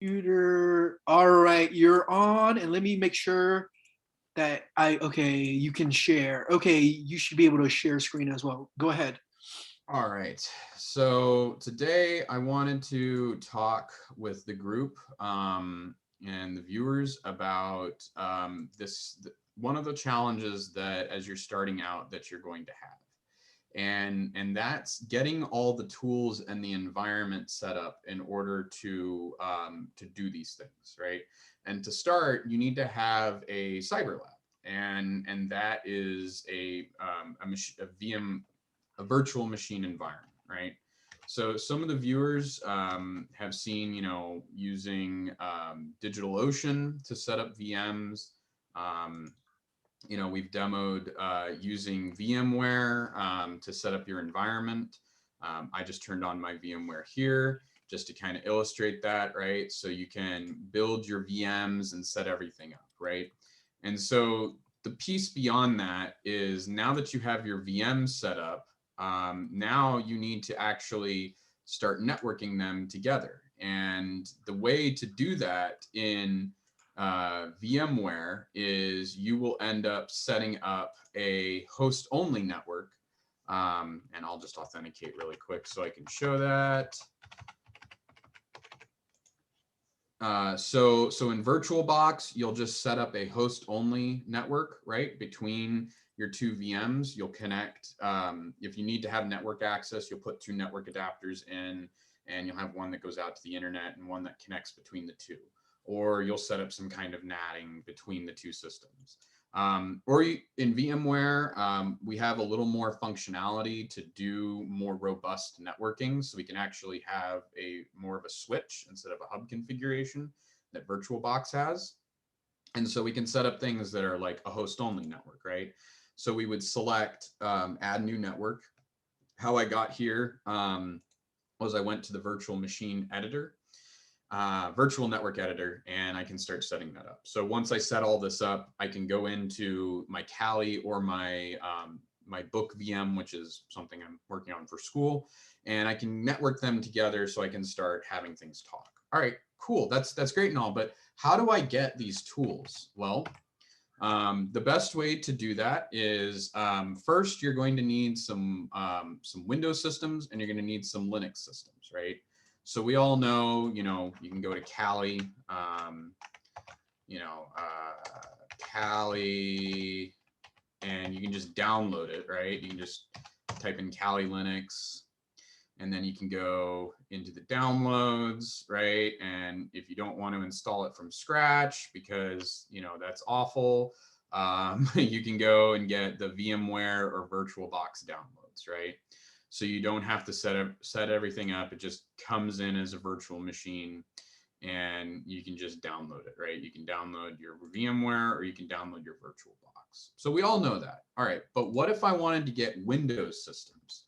Computer. All right, you're on, and let me make sure that okay, you can share. Okay, you should be able to share screen as well. Go ahead. All right. So today I wanted to talk with the group and the viewers about one of the challenges that as you're starting out that you're going to have. And that's getting all the tools and the environment set up in order to do these things, right? And to start, you need to have a cyber lab, and that is a a virtual machine environment, right? So some of the viewers have seen, using DigitalOcean to set up VMs. Um, we've demoed using VMware to set up your environment. I just turned on my VMware here just to kind of illustrate that, right? So you can build your VMs and set everything up, right? And so the piece beyond that is now that you have your VMs set up, now you need to actually start networking them together. And the way to do that in VMware is you will end up setting up a host only network. And I'll just authenticate really quick so I can show that. So in VirtualBox, you'll just set up a host only network, right? Between your two VMs, you'll connect. If you need to have network access, you'll put two network adapters in, and you'll have one that goes out to the internet and one that connects between the two. Or you'll set up some kind of NATing between the two systems. In VMware, we have a little more functionality to do more robust networking. So we can actually have more of a switch instead of a hub configuration that VirtualBox has. And so we can set up things that are like a host only network, right? So we would select add new network. How I got here was I went to the virtual machine editor, virtual network editor, and I can start setting that up. So once I set all this up, I can go into my Kali or my book VM, which is something I'm working on for school, and I can network them together so I can start having things talk. All right, cool. That's great and all, but how do I get these tools? Well, the best way to do that is first you're going to need some Windows systems and you're going to need some Linux systems, right? So we all know, you can go to Kali, you know, uh, Kali, and you can just download it, right? You can just type in Kali Linux, and then you can go into the downloads, right? And if you don't want to install it from scratch because that's awful, you can go and get the VMware or VirtualBox downloads, right? So you don't have to set everything up. It just comes in as a virtual machine, and you can just download it, right? You can download your VMware or you can download your VirtualBox. So we all know that. All right, but what if I wanted to get Windows systems?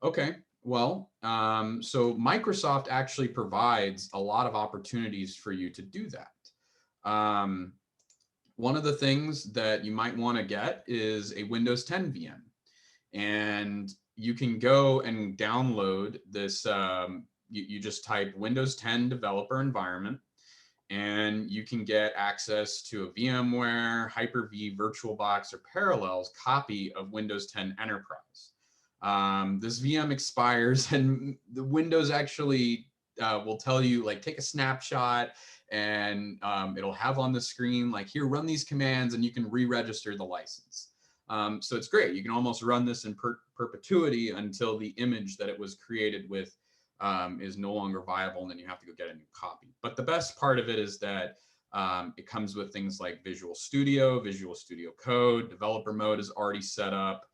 Okay, well, so Microsoft actually provides a lot of opportunities for you to do that. One of the things that you might want to get is a Windows 10 VM. And you can go and download this. You just type Windows 10 developer environment, and you can get access to a VMware, Hyper-V, VirtualBox, or Parallels copy of Windows 10 Enterprise. This VM expires, and the Windows actually will tell you, like, take a snapshot, and it'll have on the screen, like, here, run these commands, and you can re-register the license. So it's great. You can almost run this in perpetuity until the image that it was created with is no longer viable, and then you have to go get a new copy. But the best part of it is that it comes with things like Visual Studio Code, developer mode is already set up.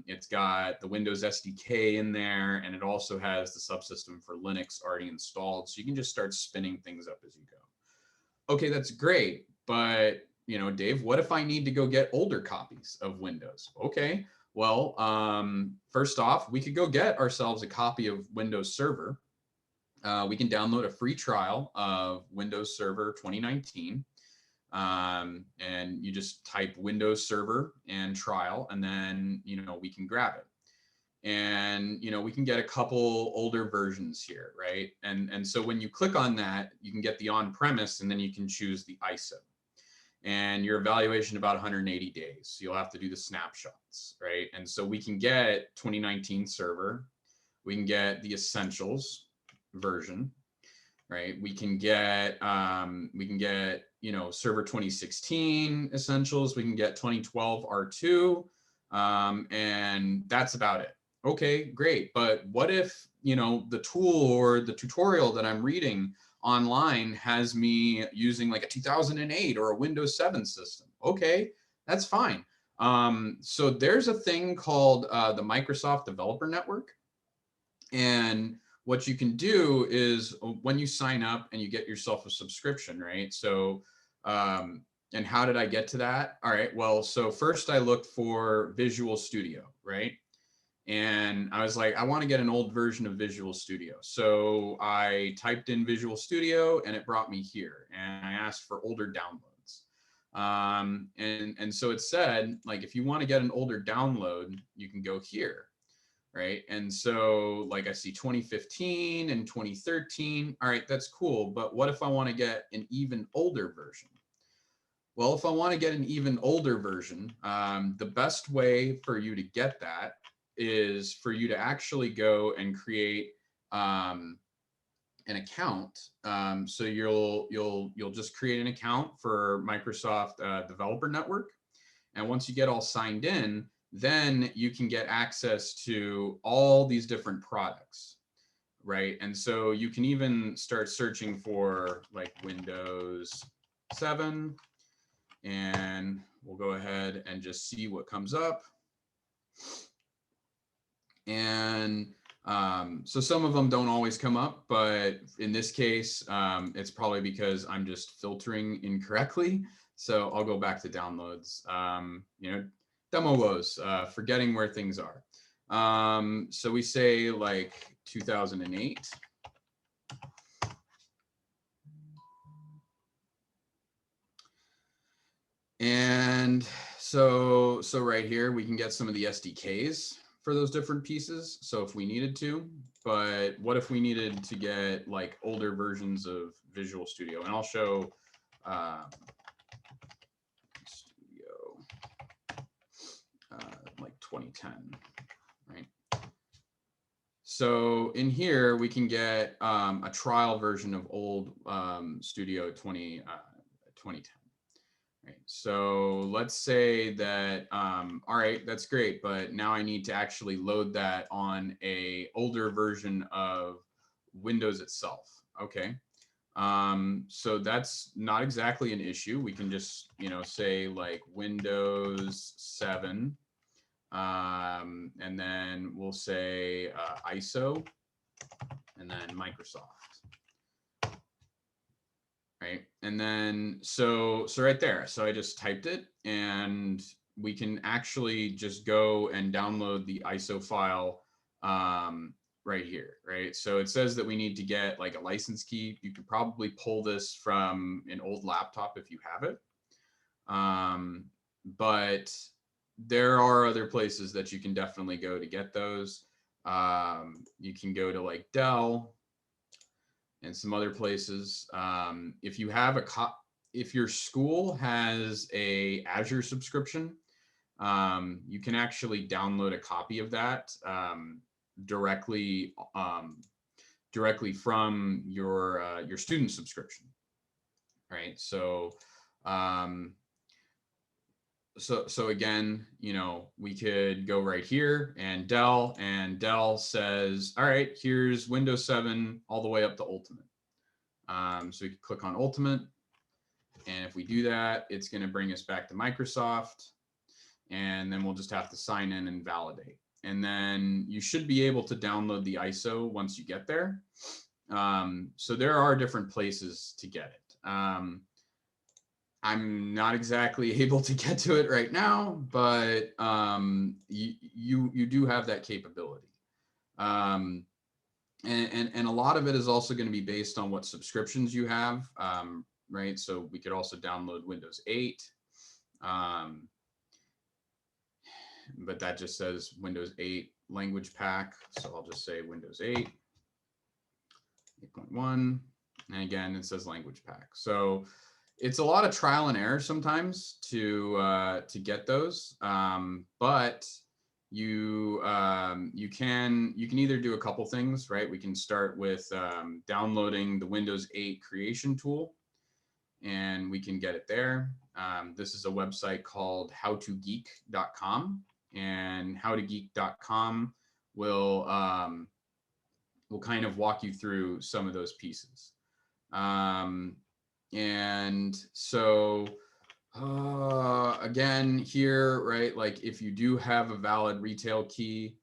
It's got the Windows SDK in there, and it also has the subsystem for Linux already installed. So you can just start spinning things up as you go. Okay, that's great. But, Dave, what if I need to go get older copies of Windows? Okay, well, first off, we could go get ourselves a copy of Windows Server. We can download a free trial of Windows Server 2019. And you just type Windows Server and trial, and then we can grab it. And we can get a couple older versions here, right? And so when you click on that, you can get the on-premise, and then you can choose the ISO. And your evaluation about 180 days. You'll have to do the snapshots, right? And so we can get 2019 server, we can get the essentials version, right? We can get server 2016 essentials, we can get 2012 R2, and that's about it. Okay, great. But what if, the tool or the tutorial that I'm reading online has me using like a 2008 or a Windows 7 system? Okay, that's fine. So there's a thing called the Microsoft Developer Network. And what you can do is when you sign up and you get yourself a subscription, right? So, and how did I get to that? All right, well, so first I looked for Visual Studio, right? And I was like, I want to get an old version of Visual Studio. So I typed in Visual Studio and it brought me here, and I asked for older downloads. And so it said, like, if you want to get an older download, you can go here, right? And so like I see 2015 and 2013. All right, that's cool. But what if I want to get an even older version? Well, if I want to get an even older version, the best way for you to get that is for you to actually go and create an account. So you'll just create an account for Microsoft Developer Network, and once you get all signed in, then you can get access to all these different products, right? And so you can even start searching for like Windows 7, and we'll go ahead and just see what comes up. And so some of them don't always come up, but in this case, it's probably because I'm just filtering incorrectly. So I'll go back to downloads. Demo woes, forgetting where things are. So we say like 2008. And so right here, we can get some of the SDKs for those different pieces. So if we needed to, but what if we needed to get like older versions of Visual Studio? And I'll show Studio like 2010, right? So in here, we can get a trial version of old Studio 2010. Right. So let's say that, all right, that's great, but now I need to actually load that on a older version of Windows itself. Okay. So that's not exactly an issue. We can just, say like Windows 7, and then we'll say ISO, and then Microsoft. Right. And then, so right there, so I just typed it, and we can actually just go and download the ISO file right here, right? So it says that we need to get like a license key. You could probably pull this from an old laptop if you have it. But there are other places that you can definitely go to get those. You can go to like Dell and some other places. If you have if your school has a Azure subscription, you can actually download a copy of that directly from your student subscription, right? So so again, we could go right here and Dell says, all right, here's Windows 7 all the way up to Ultimate. So we can click on Ultimate, and if we do that, it's going to bring us back to Microsoft, and then we'll just have to sign in and validate. And then you should be able to download the ISO once you get there. So there are different places to get it. I'm not exactly able to get to it right now, but you do have that capability. And a lot of it is also going to be based on what subscriptions you have, right? So we could also download Windows 8, but that just says Windows 8 language pack. So I'll just say Windows 8, 8.1. And again, it says language pack. So it's a lot of trial and error sometimes to get those, but you can either do a couple things, right? We can start with downloading the Windows 8 creation tool, and we can get it there. This is a website called howtogeek.com, and howtogeek.com will kind of walk you through some of those pieces. And so again here, right, like if you do have a valid retail key,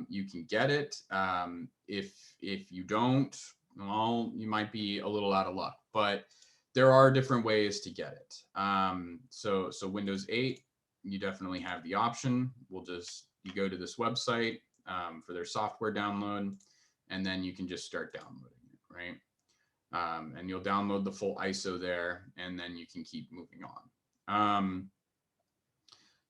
you can get it. If you don't, well, you might be a little out of luck, but there are different ways to get it. So Windows 8, you definitely have the option. You go to this website for their software download, and then you can just start downloading it, right? And you'll download the full ISO there, and then you can keep moving on.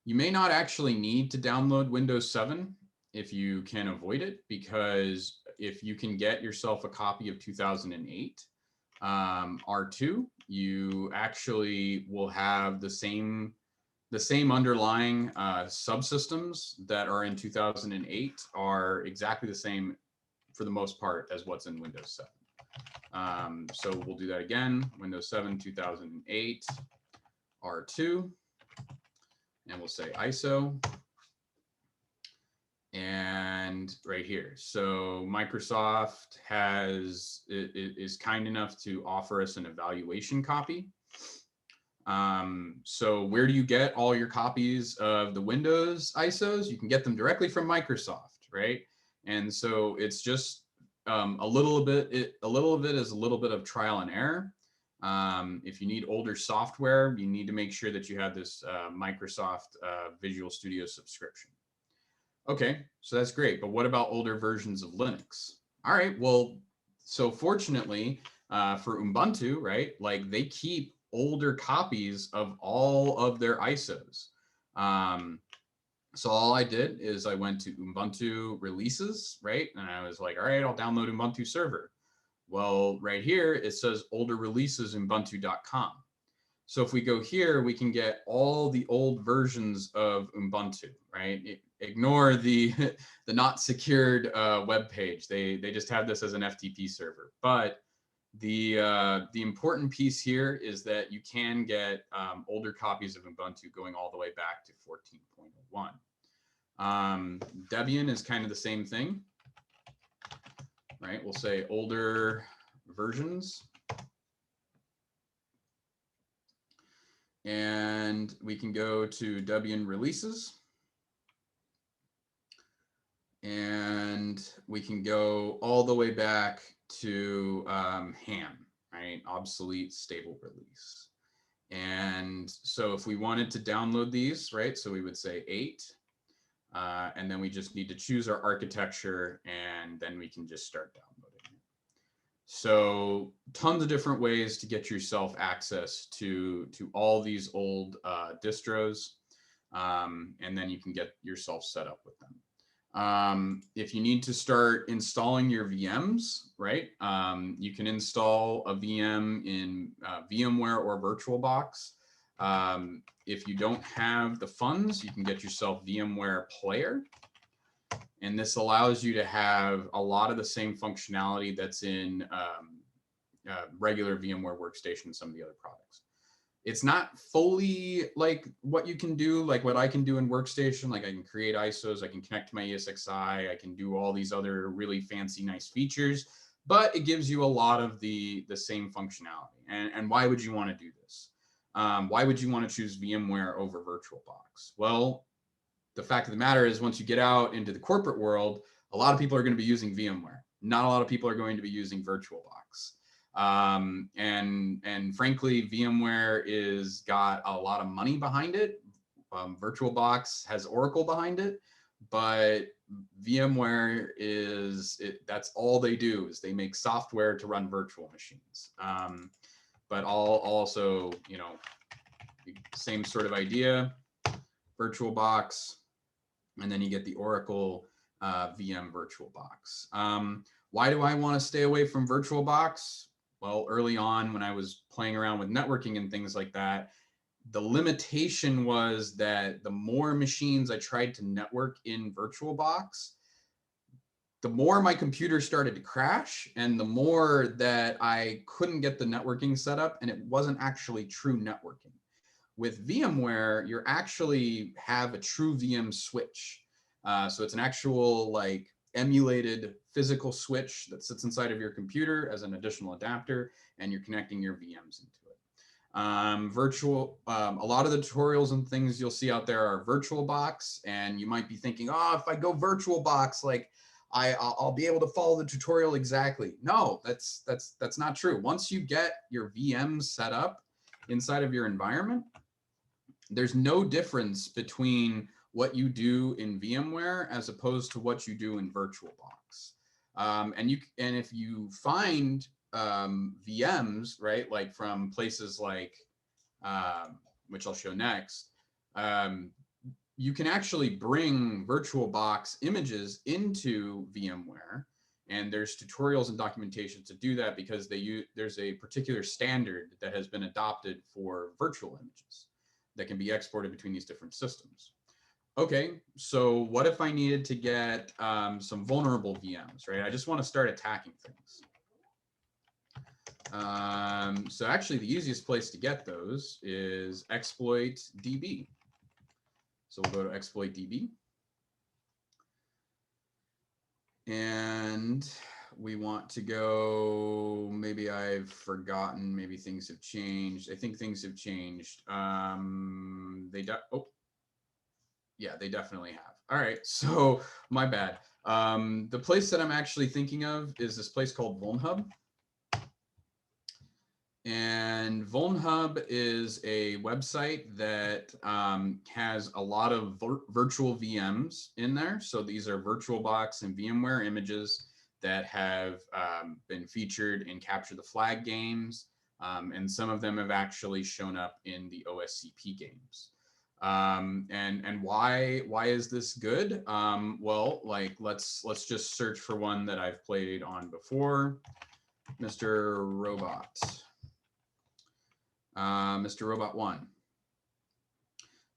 You may not actually need to download Windows 7 if you can avoid it, because if you can get yourself a copy of 2008 R2, you actually will have the same underlying subsystems that are in 2008 are exactly the same for the most part as what's in Windows 7. So we'll do that again, Windows 7 2008 R2, and we'll say ISO, and right here. So Microsoft is kind enough to offer us an evaluation copy. So where do you get all your copies of the Windows ISOs? You can get them directly from Microsoft, right? And so it's just a little bit is a little bit of trial and error. If you need older software, you need to make sure that you have this Microsoft Visual Studio subscription. Okay, so that's great, but what about older versions of Linux? All right, well, so fortunately for Ubuntu, right, like they keep older copies of all of their ISOs. So all I did is I went to Ubuntu releases, right? And I was like, all right, I'll download Ubuntu server. Well, right here, it says older releases ubuntu.com. So if we go here, we can get all the old versions of Ubuntu, right? Ignore the not secured web page. They just have this as an FTP server. But the important piece here is that you can get older copies of Ubuntu going all the way back to 14.01. Debian is kind of the same thing, right? We'll say older versions. And we can go to Debian releases. And we can go all the way back to HAM, right? Obsolete stable release. And so if we wanted to download these, right? So we would say 8. And then we just need to choose our architecture, and then we can just start downloading it. So tons of different ways to get yourself access to all these old distros, and then you can get yourself set up with them. If you need to start installing your VMs, right, you can install a VM in VMware or VirtualBox. If you don't have the funds, you can get yourself VMware Player. And this allows you to have a lot of the same functionality that's in regular VMware Workstation and some of the other products. It's not fully like what you can do, like what I can do in Workstation. Like I can create ISOs, I can connect to my ESXi, I can do all these other really fancy, nice features, but it gives you a lot of the same functionality. And why would you want to do this? Why would you want to choose VMware over VirtualBox? Well, the fact of the matter is, once you get out into the corporate world, a lot of people are going to be using VMware. Not a lot of people are going to be using VirtualBox. And frankly, VMware is got a lot of money behind it. VirtualBox has Oracle behind it, but VMware that's all they do is they make software to run virtual machines. But also, you know, same sort of idea, VirtualBox, and then you get the Oracle VM VirtualBox. Why do I want to stay away from VirtualBox? Well, early on when I was playing around with networking and things like that, the limitation was that the more machines I tried to network in VirtualBox, the more my computer started to crash and the more that I couldn't get the networking set up, and it wasn't actually true networking. With VMware, you actually have a true VM switch. So it's an actual like emulated physical switch that sits inside of your computer as an additional adapter, and you're connecting your VMs into it. A lot of the tutorials and things you'll see out there are VirtualBox, and you might be thinking, oh, if I go VirtualBox, like I'll be able to follow the tutorial exactly. No, that's not true. Once you get your VMs set up inside of your environment, there's no difference between what you do in VMware as opposed to what you do in VirtualBox. And if you find VMs, right, like from places like, which I'll show next, you can actually bring VirtualBox images into VMware. And there's tutorials and documentation to do that because there's a particular standard that has been adopted for virtual images that can be exported between these different systems. Okay, so what if I needed to get some vulnerable VMs, right? I just want to start attacking things. So actually the easiest place to get those is exploit DB. So we'll go to exploit DB. And we want to go, maybe I've forgotten, maybe things have changed. I think things have changed. Yeah, they definitely have. All right, so my bad. The place that I'm actually thinking of is this place called VulnHub. And VulnHub is a website that has a lot of virtual VMs in there. So these are VirtualBox and VMware images that have been featured in Capture the Flag games. And some of them have actually shown up in the OSCP games. And why is this good? Well, like let's just search for one that I've played on before, Mr. Robot. Mr. Robot 1.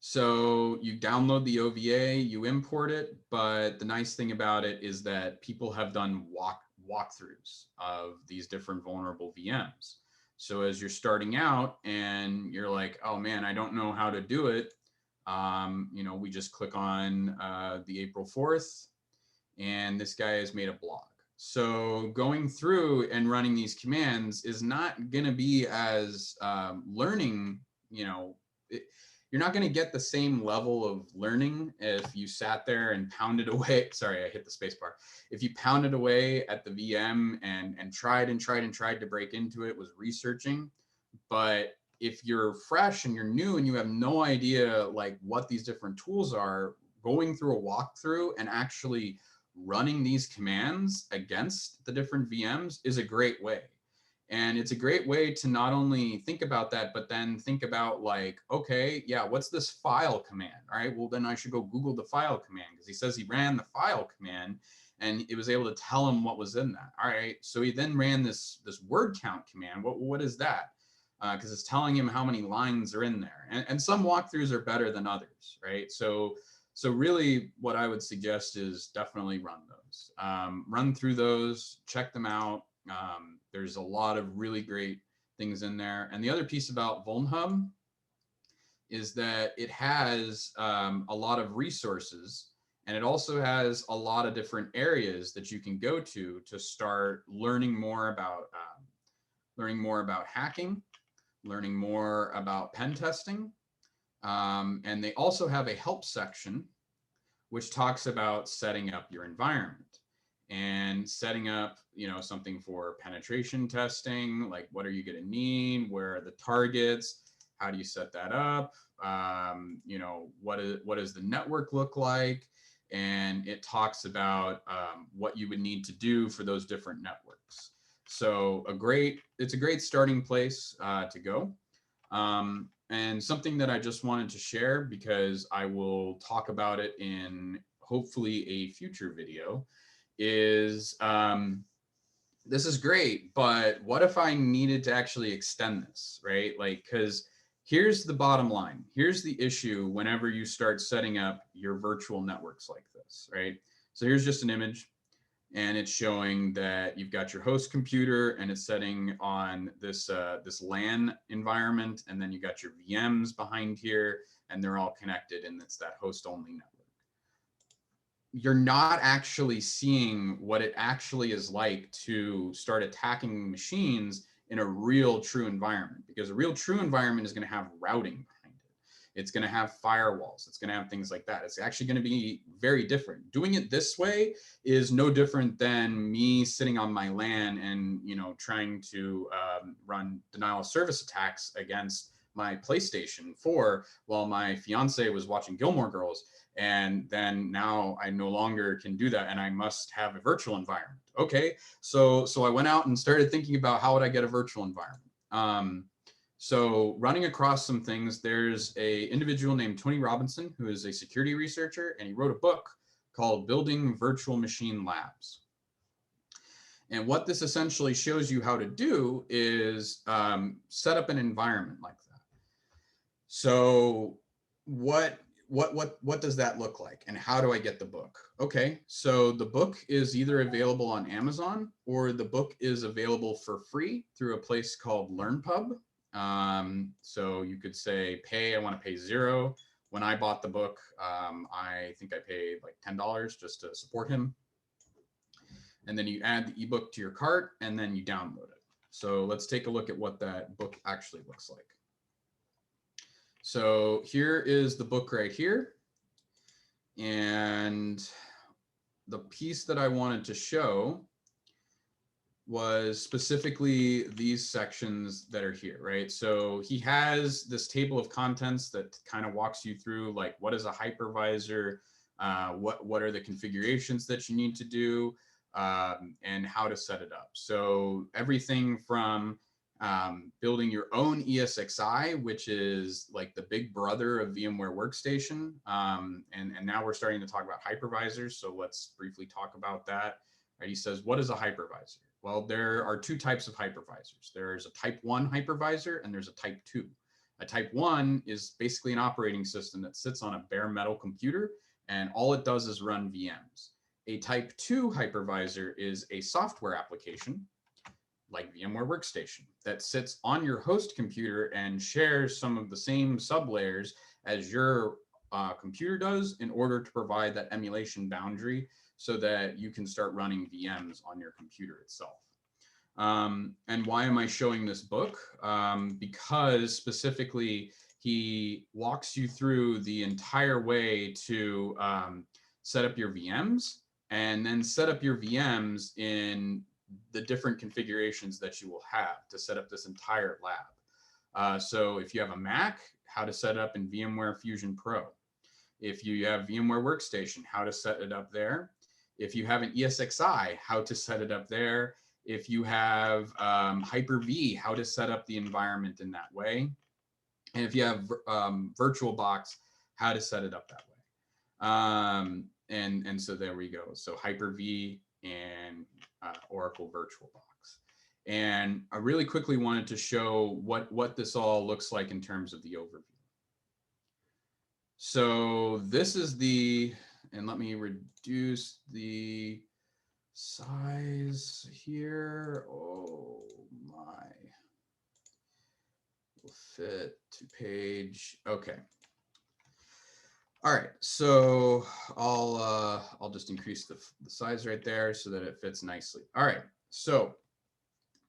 So you download the OVA, you import it, but the nice thing about it is that people have done walkthroughs of these different vulnerable VMs. So as you're starting out and you're like, oh man, I don't know how to do it, we just click on the April 4th, and this guy has made a blog. So going through and running these commands is not going to be as learning, you're not going to get the same level of learning if you sat there and pounded away. Sorry, I hit the space bar. If you pounded away at the VM and tried to break into it, was researching. But if you're fresh and you're new and you have no idea like what these different tools are, going through a walkthrough and actually running these commands against the different VMs is a great way. And it's a great way to not only think about that, but then think about like, okay, yeah, what's this file command? All right, well, then I should go Google the file command because he says he ran the file command and it was able to tell him what was in that. All right, so he then ran this word count command. What is that? Because it's telling him how many lines are in there. And some walkthroughs are better than others, right? So really what I would suggest is definitely run those. Run through those, check them out. There's a lot of really great things in there. And the other piece about VulnHub is that it has a lot of resources, and it also has a lot of different areas that you can go to start learning more about hacking, learning more about pen testing. And they also have a help section, which talks about setting up your environment and setting up, something for penetration testing. Like, what are you going to need? Where are the targets? How do you set that up? What does the network look like? And it talks about what you would need to do for those different networks. So it's a great starting place to go. And something that I just wanted to share, because I will talk about it in hopefully a future video, is this is great, but what if I needed to actually extend this, right? Like, because here's the bottom line. Here's the issue whenever you start setting up your virtual networks like this, right? So here's just an image, and it's showing that you've got your host computer and it's setting on this this LAN environment, and then you got your VMs behind here, and they're all connected, and it's that host only network. You're not actually seeing what it actually is like to start attacking machines in a real true environment, because a real true environment is going to have routing behind it. It's going to have firewalls. It's going to have things like that. It's actually going to be very different. Doing it this way is no different than me sitting on my LAN and, you know, trying to run denial of service attacks against my PlayStation 4 while my fiance was watching Gilmore Girls. And then now I no longer can do that, and I must have a virtual environment. Okay, so I went out and started thinking about how would I get a virtual environment. So running across some things, there's a individual named Tony Robinson who is a security researcher, and he wrote a book called Building Virtual Machine Labs. And what this essentially shows you how to do is set up an environment like that. So what does that look like, and how do I get the book? Okay, so the book is either available on Amazon, or the book is available for free through a place called LearnPub. So you could say I want to pay $0. When I bought the book, I think I paid like $10 just to support him. And then you add the ebook to your cart, and then you download it. So let's take a look at what that book actually looks like. So here is the book right here. And the piece that I wanted to show was specifically these sections that are here, right? So he has this table of contents that kind of walks you through, like, what is a hypervisor, what are the configurations that you need to do, and how to set it up. So everything from building your own ESXi, which is like the big brother of VMware Workstation. And now we're starting to talk about hypervisors. So let's briefly talk about that. Right, he says, what is a hypervisor? Well, there are two types of hypervisors. There's a type 1 hypervisor, and there's a type 2. A type 1 is basically an operating system that sits on a bare metal computer, and all it does is run VMs. A type 2 hypervisor is a software application like VMware Workstation that sits on your host computer and shares some of the same sublayers as your computer does, in order to provide that emulation boundary so that you can start running VMs on your computer itself. And why am I showing this book? Because specifically, he walks you through the entire way to set up your VMs, and then set up your VMs in the different configurations that you will have to set up this entire lab. So if you have a Mac, how to set it up in VMware Fusion Pro. If you have VMware Workstation, how to set it up there. If you have an ESXi, how to set it up there. If you have Hyper-V, how to set up the environment in that way. And if you have VirtualBox, how to set it up that way. And so there we go. So Hyper-V and Oracle VirtualBox. And I really quickly wanted to show what this all looks like in terms of the overview. So this is and let me reduce the size here. Oh my, will fit to page. Okay. All right, so I'll just increase the size right there so that it fits nicely. All right, so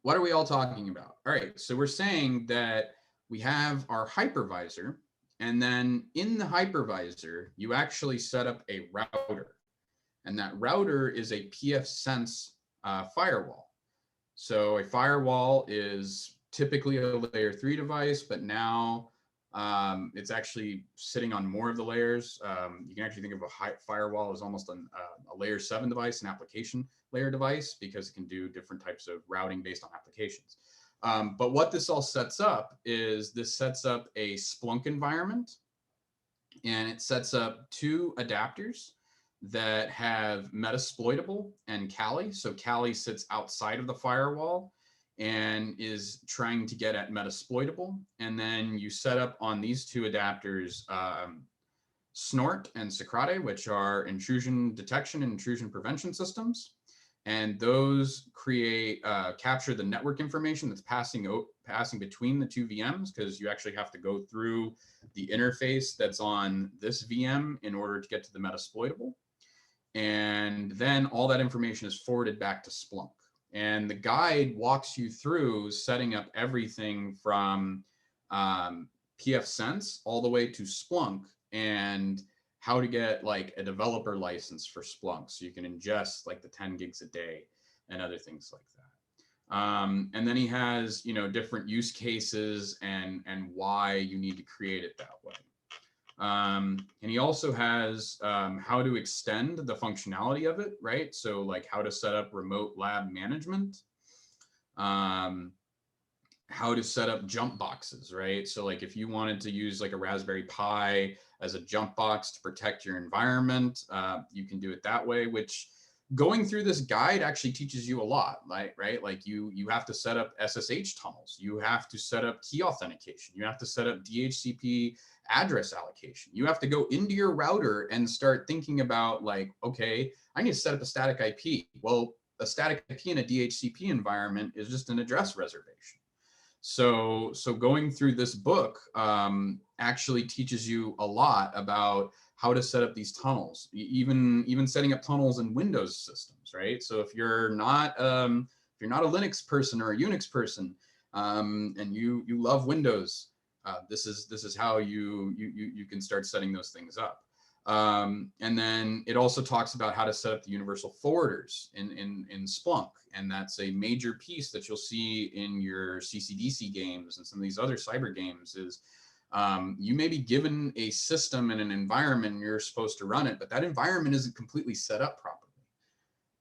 what are we all talking about? All right, so we're saying that we have our hypervisor, and then in the hypervisor, you actually set up a router, and that router is a pfSense firewall. So a firewall is typically a layer 3 device, but now it's actually sitting on more of the layers. You can actually think of a firewall as almost a layer 7 device, an application layer device, because it can do different types of routing based on applications. But what this all sets up is this sets up a Splunk environment, and it sets up 2 adapters. that have Metasploitable and Kali. So Kali sits outside of the firewall and is trying to get at Metasploitable. And then you set up on these two adapters, Snort and Socrate, which are intrusion detection and intrusion prevention systems. And those create, capture the network information that's passing between the two VMs, because you actually have to go through the interface that's on this VM in order to get to the Metasploitable. And then all that information is forwarded back to Splunk. And the guide walks you through setting up everything from pfSense all the way to Splunk, and how to get like a developer license for Splunk so you can ingest like the 10 gigs a day and other things like that. And then he has, you know, different use cases and why you need to create it that way. And he also has how to extend the functionality of it, right? So like how to set up remote lab management, how to set up jump boxes, right? So like if you wanted to use like a Raspberry Pi as a jump box to protect your environment, you can do it that way, which going through this guide actually teaches you a lot, right? Like you have to set up SSH tunnels. You have to set up key authentication. You have to set up DHCP address allocation. You have to go into your router and start thinking about like, okay, I need to set up a static IP. Well, a static IP in a DHCP environment is just an address reservation. So going through this book actually teaches you a lot about how to set up these tunnels, even setting up tunnels in Windows systems, right? So if you're not a Linux person or a Unix person, and you love Windows, this is how you can start setting those things up. And then it also talks about how to set up the universal forwarders in Splunk. And that's a major piece that you'll see in your CCDC games and some of these other cyber games is you may be given a system and an environment and you're supposed to run it, but that environment isn't completely set up properly.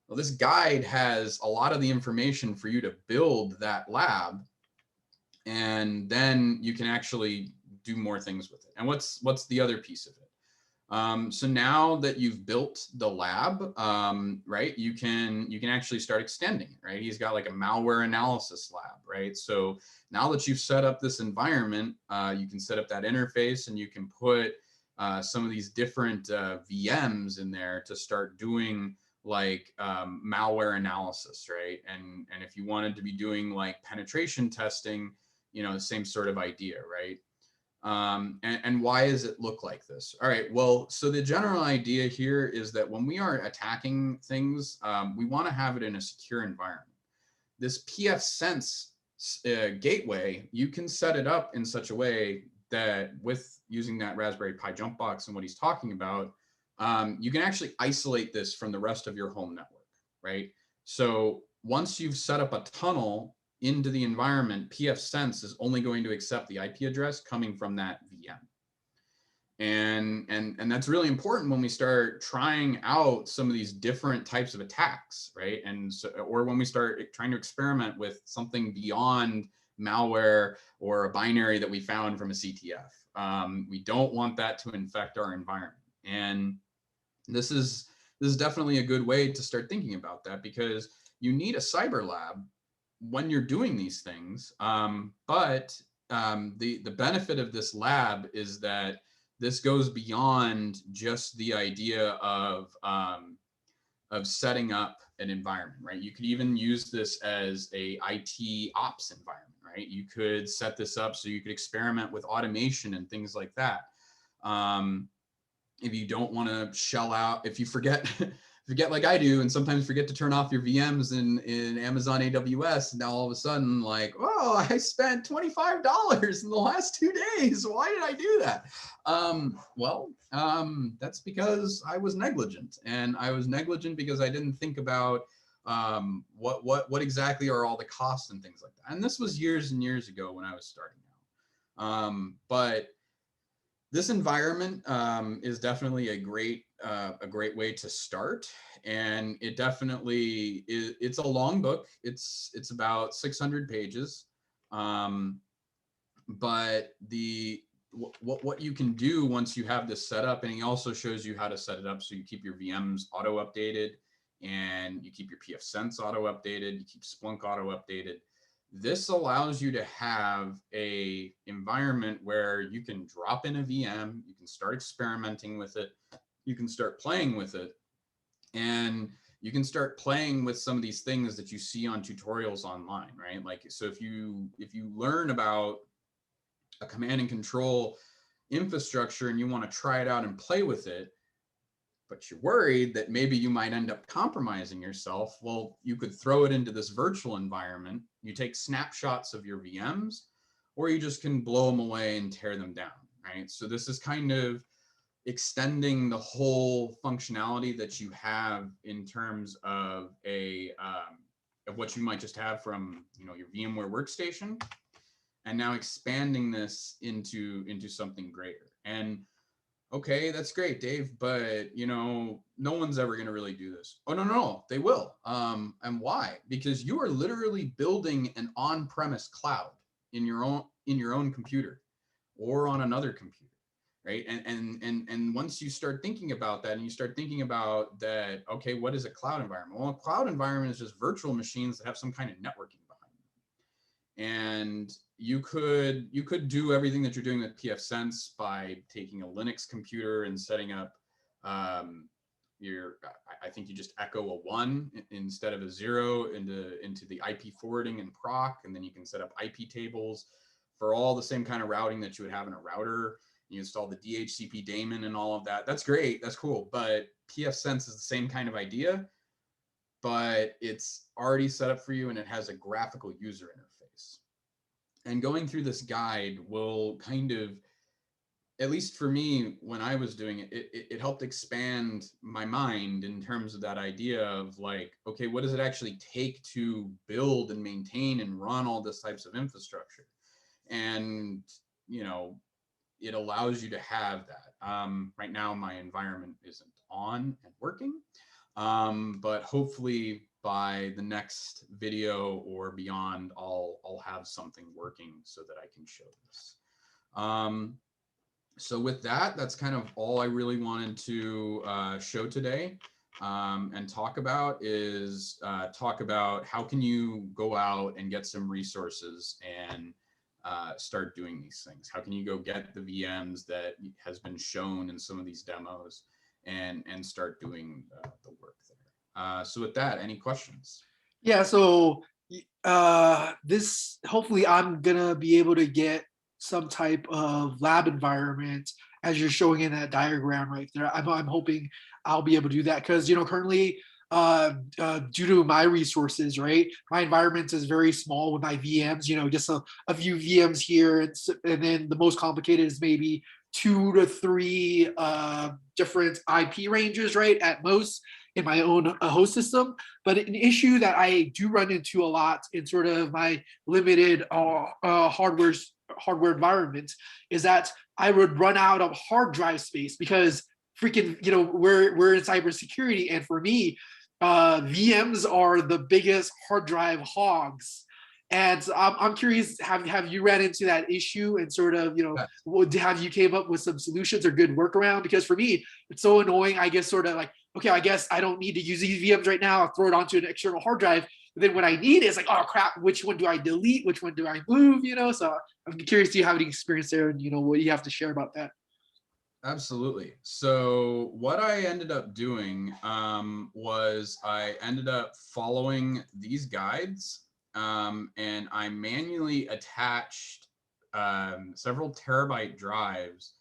Well, this guide has a lot of the information for you to build that lab, and then you can actually do more things with it. And what's the other piece of it? So now that you've built the lab, right, you can actually start extending it, right? He's got like a malware analysis lab, right? So now that you've set up this environment, you can set up that interface and you can put some of these different VMs in there to start doing like malware analysis, right? And if you wanted to be doing like penetration testing, you know, the same sort of idea, right? And why does it look like this? All right, well, so the general idea here is that when we are attacking things, we want to have it in a secure environment. This pfSense gateway, you can set it up in such a way that with using that Raspberry Pi jump box and what he's talking about, you can actually isolate this from the rest of your home network, right? So once you've set up a tunnel into the environment, pfSense is only going to accept the IP address coming from that VM. And that's really important when we start trying out some of these different types of attacks, right? And so, or when we start trying to experiment with something beyond malware or a binary that we found from a CTF. We don't want that to infect our environment. And this is definitely a good way to start thinking about that, because you need a cyber lab when you're doing these things. But the benefit of this lab is that this goes beyond just the idea of setting up an environment, right? You could even use this as a IT ops environment, right? You could set this up so you could experiment with automation and things like that. If you don't want to shell out, if you forget like I do, and sometimes forget to turn off your VMs in Amazon AWS, and now all of a sudden, like, oh, I spent $25 in the last 2 days. Why did I do that? That's because I was negligent, and I was negligent because I didn't think about what exactly are all the costs and things like that. And this was years and years ago when I was starting out. But this environment is definitely a great way to start, and it definitely is. It's a long book. It's about 600 pages, but the what you can do once you have this set up, and he also shows you how to set it up so you keep your VMs auto updated and you keep your pfSense auto updated, you keep Splunk auto updated. This allows you to have a environment where you can drop in a VM, you can start experimenting with it, you can start playing with it, and you can start playing with some of these things that you see on tutorials online, right? Like, so if you learn about a command and control infrastructure and you want to try it out and play with it, but you're worried that maybe you might end up compromising yourself, well, you could throw it into this virtual environment. You take snapshots of your VMs, or you just can blow them away and tear them down, right? So this is kind of extending the whole functionality that you have in terms of of what you might just have from, you know, your VMware workstation, and now expanding this into something greater. And okay, that's great, Dave, but you know, no one's ever going to really do this. Oh, no, they will. And why? Because you are literally building an on-premise cloud in your own computer or on another computer, right? And once you start thinking about that, and you start thinking about that, okay, what is a cloud environment? Well, a cloud environment is just virtual machines that have some kind of networking behind them. And you could do everything that you're doing with pfSense by taking a Linux computer and setting up I think you just echo a 1 instead of a 0 into the IP forwarding and proc, and then you can set up IP tables for all the same kind of routing that you would have in a router. You install the DHCP daemon and all of that. That's great. That's cool. But pfSense is the same kind of idea, but it's already set up for you and it has a graphical user interface. And going through this guide will kind of, at least for me, when I was doing it, it helped expand my mind in terms of that idea of like, okay, what does it actually take to build and maintain and run all this types of infrastructure? And, you know, it allows you to have that. Right now, my environment isn't on and working, but hopefully by the next video or beyond, I'll have something working so that I can show this. So with that, that's kind of all I really wanted to show today and talk about is talk about how can you go out and get some resources and start doing these things. How can you go get the VMs that has been shown in some of these demos and start doing the work there. So with that, any questions? Yeah, so this hopefully I'm gonna be able to get some type of lab environment as you're showing in that diagram right there. I'm hoping I'll be able to do that because, you know, currently due to my resources, right, my environment is very small with my VMs, you know, just a few VMs here, and then the most complicated is maybe 2 to 3 different IP ranges, right, at most in my own host system. But an issue that I do run into a lot in sort of my limited hardware environment is that I would run out of hard drive space because freaking, you know, we're in cybersecurity, and for me, VMs are the biggest hard drive hogs. And so I'm curious, have you ran into that issue and sort of, you know, have you came up with some solutions or good workaround? Because for me, it's so annoying. I guess sort of like, okay, I guess I don't need to use these VMs right now. I'll throw it onto an external hard drive. But then when I need it, it's like, oh crap, which one do I delete? Which one do I move? You know, so I'm curious, do you have any experience there, and you know what you have to share about that? Absolutely. So what I ended up doing was I ended up following these guides, and I manually attached several terabyte drives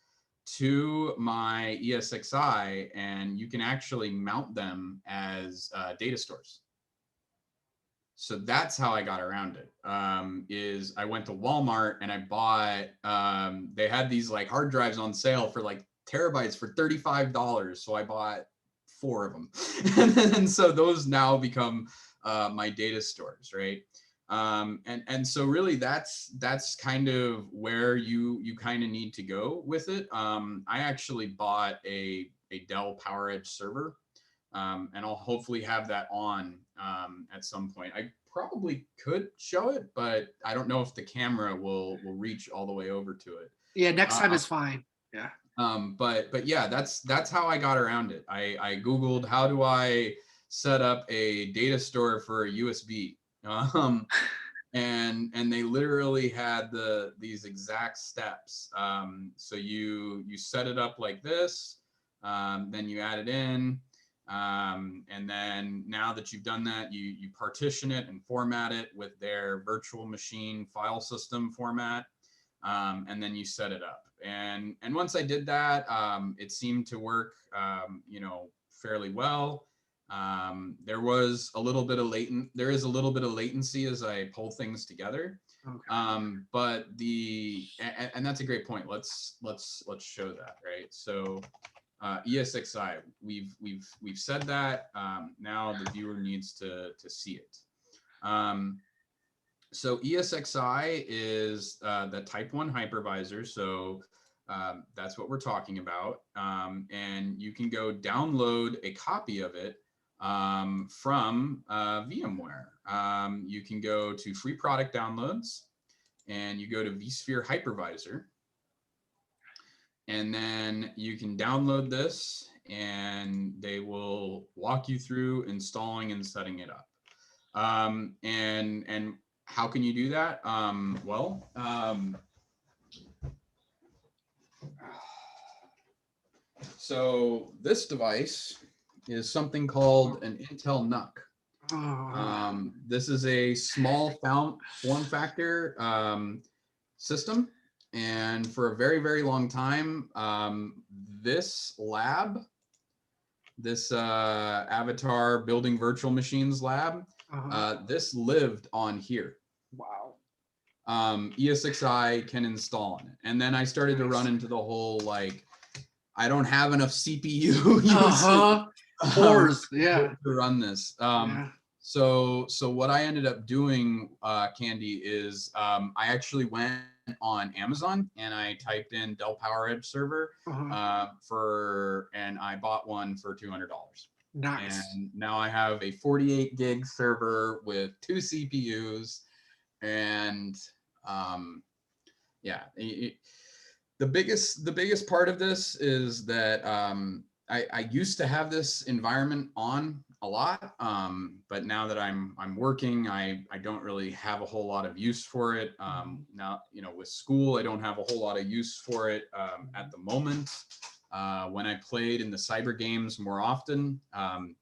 to my ESXi, and you can actually mount them as data stores. So that's how I got around it. Is I went to Walmart and I bought, they had these like hard drives on sale for like terabytes for $35. So I bought 4 of them. And so those now become my data stores, right? And so really that's kind of where you kind of need to go with it. I actually bought a Dell PowerEdge server. And I'll hopefully have that on at some point. probably could show it, but I don't know if the camera will reach all the way over to it. Yeah, next time Uh, is fine. Yeah. but yeah, that's how I got around it. I Googled how do I set up a data store for a USB. And they literally had these exact steps. So you set it up like this, then you add it in, and then now that you've done that, you partition it and format it with their virtual machine file system format, and then you set it up. And once I did that, it seemed to work, fairly well. There is a little bit of latency as I pull things together. Okay. But and that's a great point. Let's show that, right? So ESXi, we've said that. Now the viewer needs to see it. So ESXi is the type 1 hypervisor. So that's what we're talking about. And you can go download a copy of it from VMware. You can go to free product downloads and you go to vSphere hypervisor. And then you can download this and they will walk you through installing and setting it up. And how can you do that? So this device is something called an Intel NUC. This is a small form factor system. And for a very, very long time, this lab, this Avatar Building Virtual Machines lab, this lived on here. Wow. ESXi can install on it. And then I started to run into the whole, like, I don't have enough CPU usage Yeah. to run this. Yeah. So what I ended up doing, Candy, is I actually went on Amazon and I typed in Dell PowerEdge server and I bought one for $200. Nice. And now I have a 48 gig server with 2 CPUs, and yeah. The biggest part of this is that I used to have this environment on a lot, but now that I'm working, I don't really have a whole lot of use for it. Now, with school, I don't have a whole lot of use for it at the moment. When I played in the cyber games more often,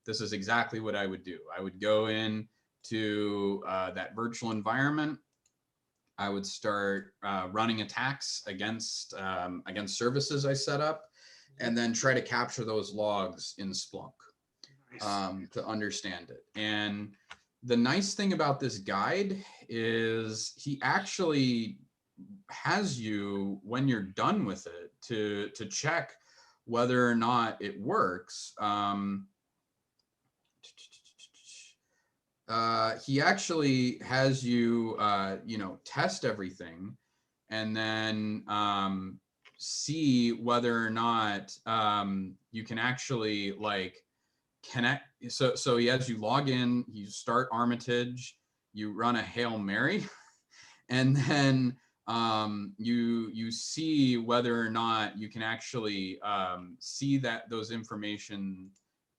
this is exactly what I would do. I would go in to that virtual environment. I would start running attacks against services I set up, and then try to capture those logs in Splunk to understand it. And the nice thing about this guide is he actually has you, when you're done with it, to check whether or not it works. He actually has you, test everything and then see whether or not you can actually connect. So he has you log in, you start Armitage, you run a Hail Mary, and then you see whether or not you can actually see those information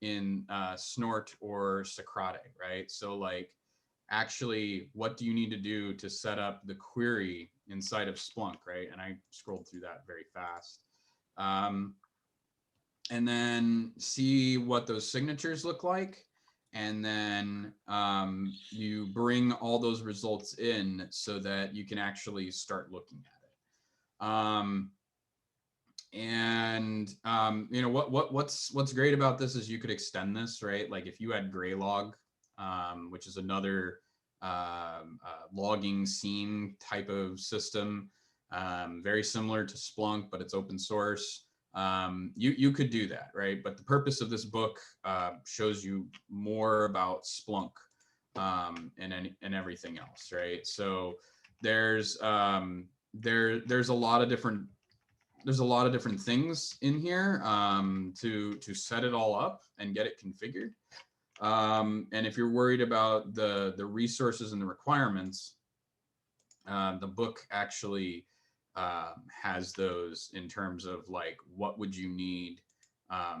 in Snort or Socratic, right? So actually, what do you need to do to set up the query inside of Splunk, right? And I scrolled through that very fast. And then see what those signatures look like. And then you bring all those results in so that you can actually start looking at it. What's great about this is you could extend this, right? Like if you had Graylog, which is another logging scene type of system, very similar to Splunk, but it's open source. You could do that, right? But the purpose of this book shows you more about Splunk and everything else, right? So there's a lot of different things in here to set it all up and get it configured. And if you're worried about the resources and the requirements, the book actually has those in terms of like, what would you need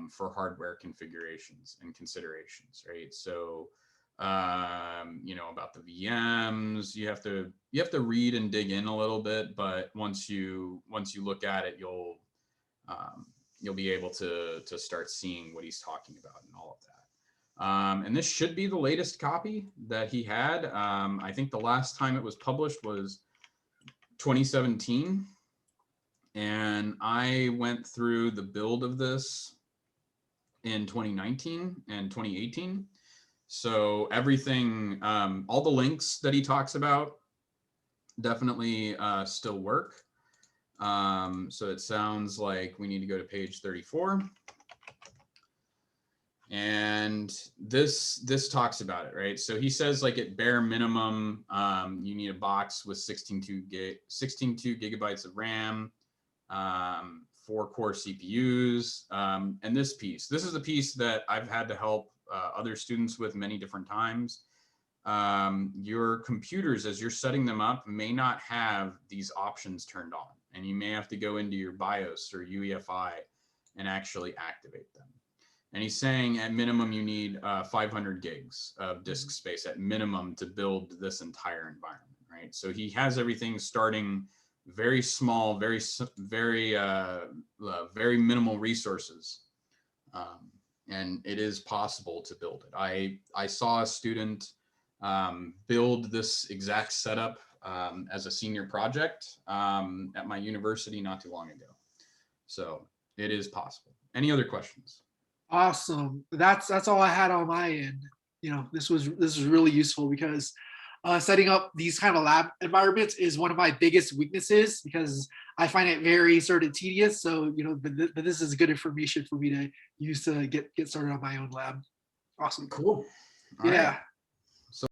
for hardware configurations and considerations, right? So, you know, about the VMs, you have to read and dig in a little bit, but once you look at it, you'll be able to start seeing what he's talking about and all of that. And this should be the latest copy that he had. I think the last time it was published was 2017. And I went through the build of this in 2019 and 2018. So everything, all the links that he talks about definitely still work. So it sounds like we need to go to page 34. And this talks about it, right? So he says, like, at bare minimum, you need a box with 16.2 gigabytes of RAM, 4 core CPUs, and this is a piece that I've had to help other students with many different times. Your computers, as you're setting them up, may not have these options turned on, and you may have to go into your BIOS or UEFI and actually activate them. And he's saying at minimum you need 500 gigs of disk space at minimum to build this entire environment, right? So he has everything starting very small, very minimal resources, and it is possible to build it. I saw a student build this exact setup as a senior project at my university not too long ago. So it is possible. Any other questions? Awesome. That's all I had on my end. You know, this was really useful because setting up these kind of lab environments is one of my biggest weaknesses because I find it very sort of tedious. So, you know, but this is good information for me to use to get started on my own lab. Awesome. Cool. All Yeah. right.